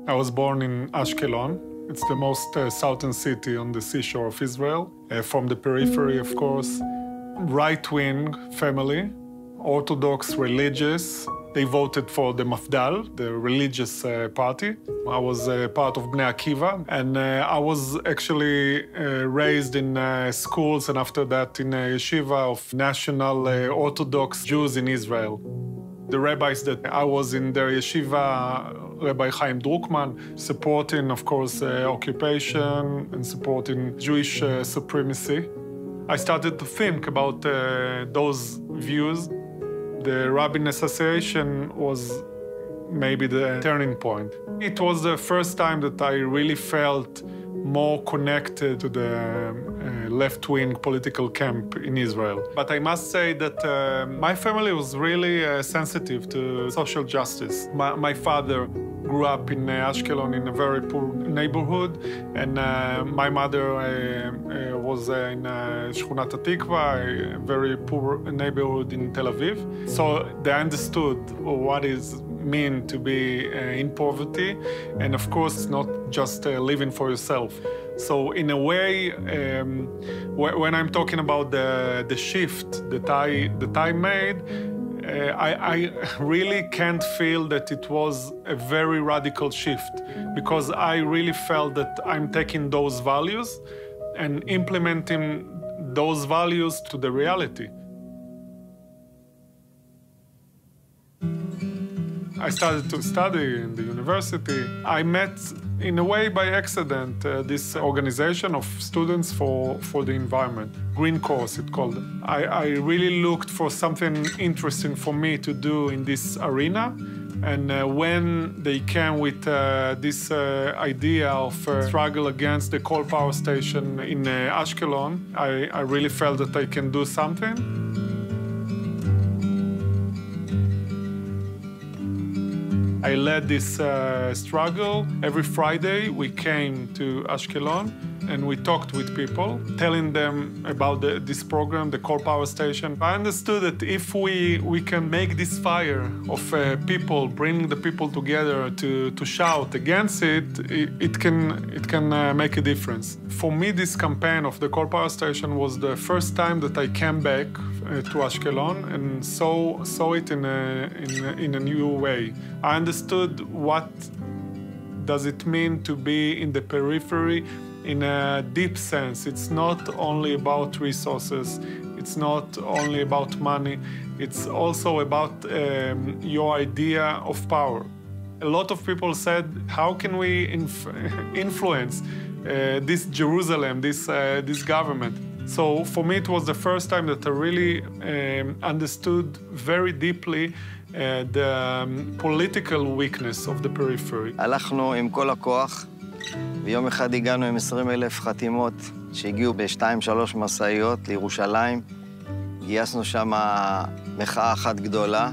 I was born in Ashkelon. It's the most southern city on the seashore of Israel. From the periphery, of course. Right-wing family, Orthodox, religious. They voted for the Mafdal, the religious party. I was part of Bnei Akiva, and I was actually raised in schools and after that in a yeshiva of national Orthodox Jews in Israel. The rabbis that I was in their yeshiva, Rabbi Chaim Druckmann, supporting, of course, occupation and supporting Jewish supremacy. I started to think about those views. The Rabbin Association was maybe the turning point. It was the first time that I really felt more connected to the left-wing political camp in Israel. But I must say that my family was really sensitive to social justice. My father grew up in Ashkelon in a very poor neighborhood, and my mother was in Shchunat Hatikva, a very poor neighborhood in Tel Aviv. So they understood what is mean to be in poverty, and of course it's not just living for yourself. So in a way, when I'm talking about the shift that I made, I really can't feel that it was a very radical shift, because I really felt that I'm taking those values and implementing those values to the reality. I started to study in the university. I met, in a way by accident, this organization of students for the environment. Green Course, it's called. I really looked for something interesting for me to do in this arena. And when they came with this idea of struggle against the coal power station in Ashkelon, I really felt that I can do something. I led this struggle. Every Friday, we came to Ashkelon and we talked with people, telling them about this program, the coal power station. I understood that if we can make this fire of people, bring the people together to shout against it, it can make a difference. For me, this campaign of the coal power station was the first time that I came back to Ashkelon and saw it in a new way. I understood what does it mean to be in the periphery in a deep sense. It's not only about resources, it's not only about money, it's also about your idea of power. A lot of people said, how can we influence this Jerusalem, this government? So for me, it was the first time that I really understood very deeply the political weakness of the periphery. הלכנו עם כל הכוח, ויום אחד הגענו עם 20,000 חתימות שהגיעו ב2-3 מסעיות לירושלים. גייסנו שם מחאה אחת גדולה,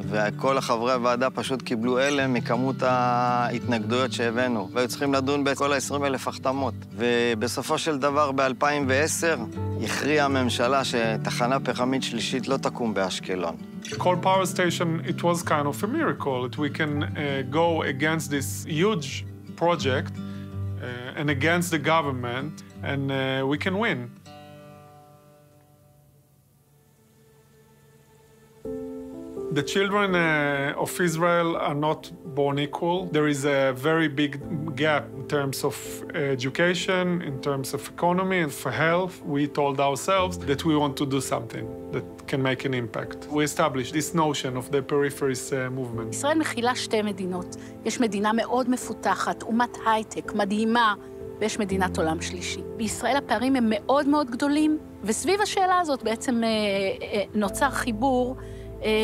וכל החברי הוועדה פשוט קיבלו הלם מכמות ההתנגדויות שהבאנו. והיו צריכים לדון בכל ה-20,000 החתמות. ובסופו של דבר, ב-2010, הכריעה הממשלה שתחנה פחמית שלישית לא תקום באשקלון. Coal power station, it was kind of a miracle that we can go against this huge project and against the government, and we can win. The children of Israel are not born equal. There is a very big gap in terms of education, in terms of economy, and for health. We told ourselves that we want to do something that can make an impact. We established this notion of the peripheries movement. ישראל מכילה שתי מדינות. יש מדינה מאוד מפותחת, אומת הייטק, מדהימה, ויש מדינת עולם שלישי. בישראל הפערים הם מאוד מאוד גדולים, וסביב השאלה הזאת בעצם נוצר חיבור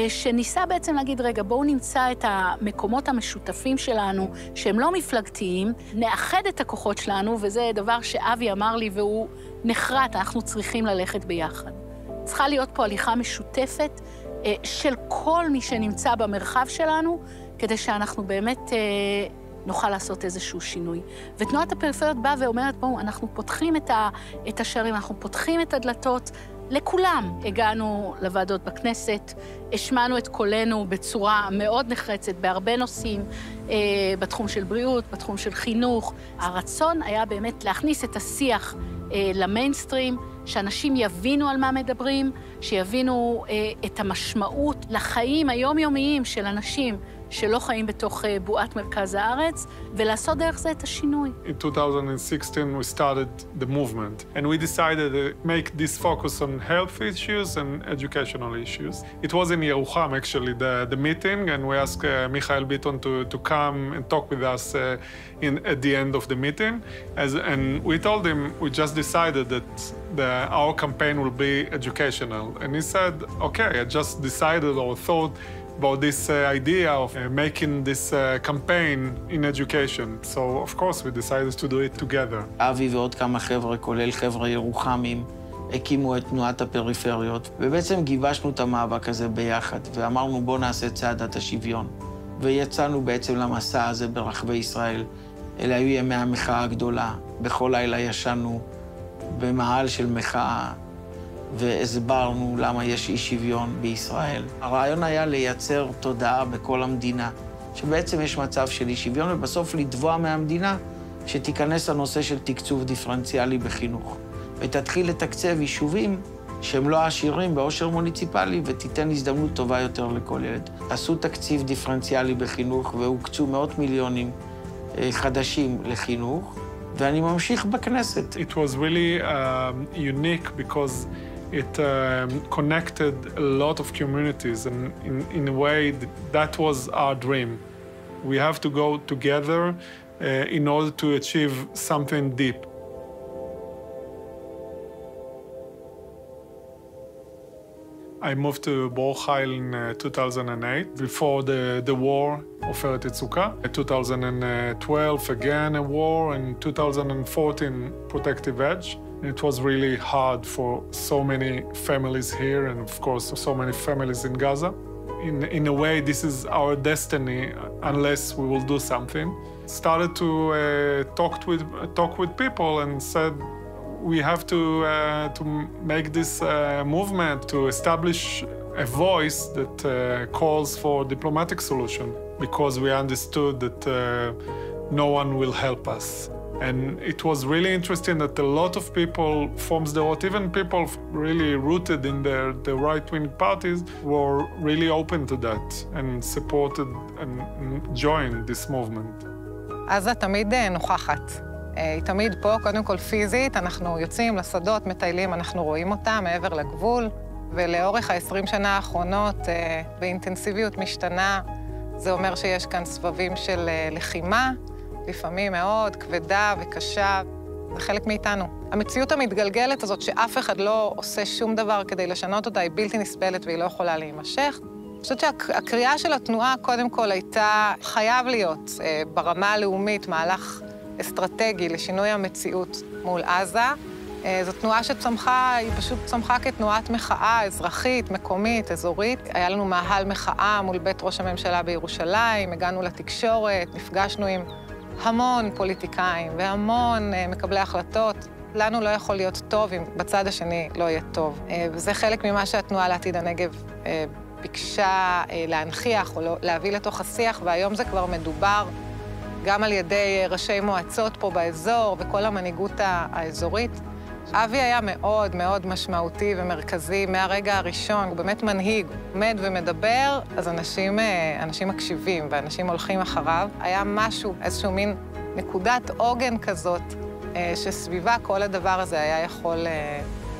שניסה בעצם להגיד, רגע, בואו נמצא את המקומות המשותפים שלנו, שהם לא מפלגתיים, נאחד את הכוחות שלנו, וזה דבר שאבי אמר לי, והוא נחרט, אנחנו צריכים ללכת ביחד. צריכה להיות פה הליכה משותפת של כל מי שנמצא במרחב שלנו, כדי שאנחנו באמת נוכל לעשות איזשהו שינוי. ותנועת הפריפריות באה ואומרת, בואו, אנחנו פותחים את השערים, אנחנו פותחים את הדלתות, לכולם. הגענו לוועדות בכנסת, השמענו את קולנו בצורה מאוד נחרצת, בהרבה נושאים, בתחום של בריאות, בתחום של חינוך. הרצון היה באמת להכניס את השיח למיינסטרים, שאנשים יבינו על מה מדברים, שיבינו את המשמעות לחיים היומיומיים של אנשים שלא חיים בתוך בועת מרכז הארץ, ולעשות דרך זה את השינוי. In 2016, we started the movement, and we decided to make this focus on health issues and educational issues. It was in Yerucham, actually, the meeting, and we asked Michael Bitton to come and talk with us at the end of the meeting. And we told him we just decided that our campaign will be educational. And he said, okay, I just decided or thought about this idea of making this campaign in education. So, of course, we decided to do it together. אבי ועוד כמה חבר'ה, כולל חבר'ה ירוחמים, הקימו את תנועת הפריפריות, ובעצם גיבשנו את המאבק הזה ביחד, ואמרנו בוא נעשה צעדת השוויון. ויצאנו בעצם למסע הזה ברחבי ישראל. אלה היו ימי המחאה הגדולה. בכל לילה ישנו במאהל של מחאה, והסברנו למה יש אי שוויון בישראל. הרעיון היה לייצר תודעה בכל המדינה, שבעצם יש מצב של אי שוויון, ובסוף לתבוע מהמדינה שתיכנס לנושא של תקצוב דיפרנציאלי בחינוך, ותתחיל לתקצב יישובים שהם לא עשירים בעושר מוניציפלי, ותיתן הזדמנות טובה יותר לכל ילד. עשו תקציב דיפרנציאלי בחינוך, והוקצו מאות מיליונים חדשים לחינוך, ואני ממשיך בכנסת. It was really unique because it connected a lot of communities, and in a way that was our dream. We have to go together in order to achieve something deep. I moved to בור חיל in 2008, before the war of Eret Yitzuka. 2012, again a war, and 2014, Protective Edge. It was really hard for so many families here, and of course, so many families in Gaza. In a way, this is our destiny, unless we will do something. Started to talk with people and said, we have to make this movement to establish a voice that calls for diplomatic solution, because we understood that no one will help us. And it was really interesting that a lot of people from Sderot, even people really rooted in the right-wing parties, were really open to that and supported and joined this movement. עזה תמיד נוכחת. היא תמיד פה, קודם כל פיזית, אנחנו יוצאים לשדות, מטיילים, אנחנו רואים אותה מעבר לגבול, ולאורך ה-20 שנה האחרונות, באינטנסיביות משתנה, זה אומר שיש כאן סבבים של לחימה, לפעמים מאוד כבדה וקשה, זה חלק מאיתנו. המציאות המתגלגלת הזאת, שאף אחד לא עושה שום דבר כדי לשנות אותה, היא בלתי נסבלת והיא לא יכולה להימשך. אני חושבת שהקריאה של התנועה, קודם כל, הייתה חייב להיות ברמה הלאומית, מהלך אסטרטגי לשינוי המציאות מול עזה. זו תנועה שצמחה, היא פשוט צמחה כתנועת מחאה אזרחית, מקומית, אזורית. היה לנו מאהל מחאה מול בית ראש הממשלה בירושלים, הגענו לתקשורת, נפגשנו עם המון פוליטיקאים והמון מקבלי החלטות. לנו לא יכול להיות טוב אם בצד השני לא יהיה טוב. וזה חלק ממה שהתנועה לעתיד הנגב ביקשה להנכיח או להביא לתוך השיח, והיום זה כבר מדובר גם על ידי ראשי מועצות פה באזור וכל המנהיגות האזורית. אבי היה מאוד מאוד משמעותי ומרכזי מהרגע הראשון, הוא באמת מנהיג, עומד ומדבר, אז אנשים מקשיבים ואנשים הולכים אחריו. היה משהו, איזשהו מין נקודת עוגן כזאת, שסביבה כל הדבר הזה היה יכול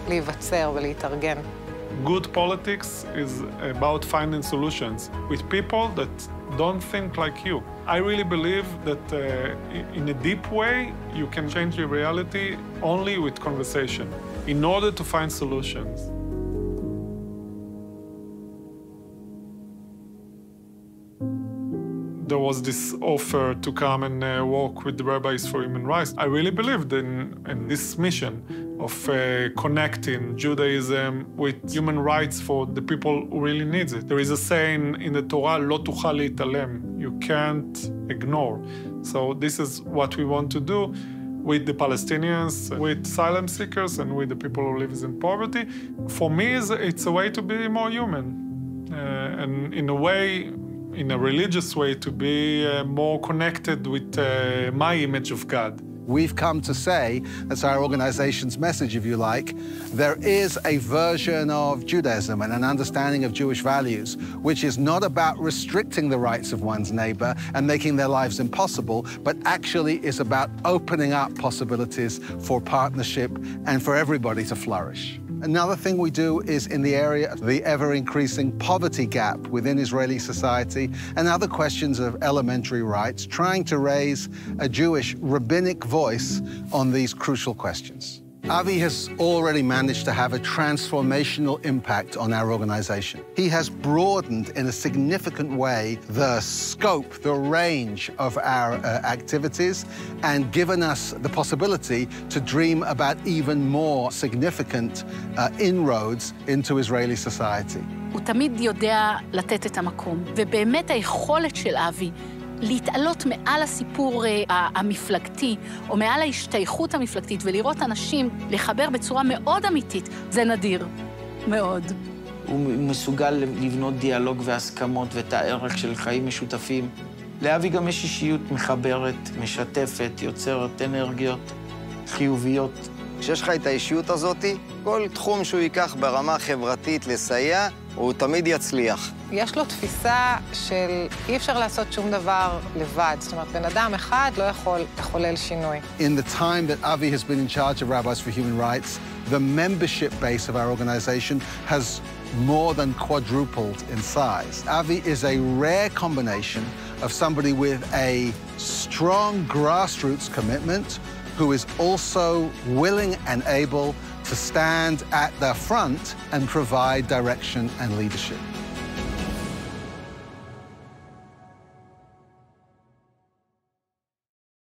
להיווצר ולהתארגן. Good politics is about finding solutions with people that don't think like you. I really believe that in a deep way, you can change your reality only with conversation in order to find solutions. There was this offer to come and work with the rabbis for human rights. I really believed in this mission. of connecting Judaism with human rights for the people who really need it. There is a saying in the Torah, "Lo tuchal להתעלם." You can't ignore. So this is what we want to do with the Palestinians, with asylum seekers, and with the people who live in poverty. For me, it's a way to be more human. And in a way, in a religious way, to be more connected with my image of God. We've come to say, that's our organization's message, if you like, there is a version of Judaism and an understanding of Jewish values, which is not about restricting the rights of one's neighbor and making their lives impossible, but actually is about opening up possibilities for partnership and for everybody to flourish. Another thing we do is in the area of the ever-increasing poverty gap within Israeli society and other questions of elementary rights, trying to raise a Jewish rabbinic voice on these crucial questions. Avi has already managed to have a transformational impact on our organization. He has broadened in a significant way the scope, the range of our activities, and given us the possibility to dream about even more significant inroads into Israeli society. הוא תמיד יודע לתת את המקום, ובאמת היכולת של אבי להתעלות מעל הסיפור המפלגתי, או מעל ההשתייכות המפלגתית, ולראות אנשים לחבר בצורה מאוד אמיתית, זה נדיר. מאוד. הוא מסוגל לבנות דיאלוג והסכמות ואת הערך של חיים משותפים. לאבי גם יש אישיות מחברת, משתפת, יוצרת אנרגיות חיוביות. כשיש לך את האישיות הזאת, כל תחום שהוא ייקח ברמה חברתית לסייע, הוא תמיד יצליח. יש לו תפיסה של אי אפשר לעשות שום דבר לבד. זאת אומרת, בן אדם אחד לא יכול לחולל שינוי. In the time that Avi has been in charge of Rabbis for Human Rights, the membership base of our organization has more than quadrupled in size. Avi is a rare combination of somebody with a strong grassroots commitment who is also willing and able to stand at the front and provide direction and leadership.